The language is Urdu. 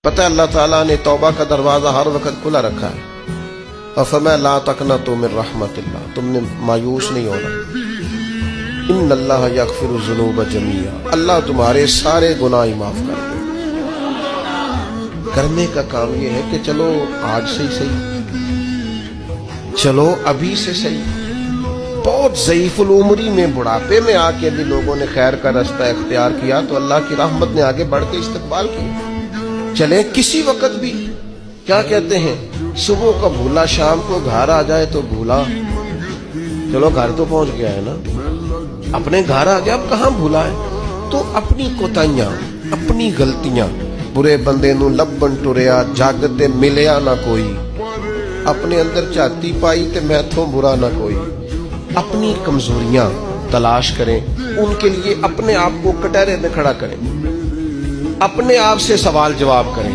پتہ ہے اللہ تعالیٰ نے توبہ کا دروازہ ہر وقت کھلا رکھا ہے، اور فرمایا لا تقنطوا من رحمت اللہ، تم نے مایوس نہیں ہونا، ان اللہ یغفر الذنوب جميعا، اللہ تمہارے سارے گناہ ہی معاف کر دے۔ کرنے کا کام یہ ہے کہ چلو آج سے ہی صحیح، چلو ابھی سے صحیح۔ بہت ضعیف العمری میں بڑھاپے میں آ کے بھی لوگوں نے خیر کا رستہ اختیار کیا تو اللہ کی رحمت نے آگے بڑھ کے استقبال کیا۔ چلے کسی وقت بھی، کیا کہتے ہیں، صبح کا بھولا شام کو گھر آ جائے تو بھولا، چلو گھر تو پہنچ گیا ہے نا، اپنے گھر آ گیا، اب کہاں بھولا ہے؟ تو اپنی کوتاہیاں، اپنی غلطیاں، برے بندے نو لبن ٹریا جاگتے ملیا نہ کوئی، اپنے اندر چاتی پائی تے میتھوں برا نہ کوئی۔ اپنی کمزوریاں تلاش کریں، ان کے لیے اپنے آپ کو کٹہرے میں کھڑا کریں، اپنے آپ سے سوال جواب کریں۔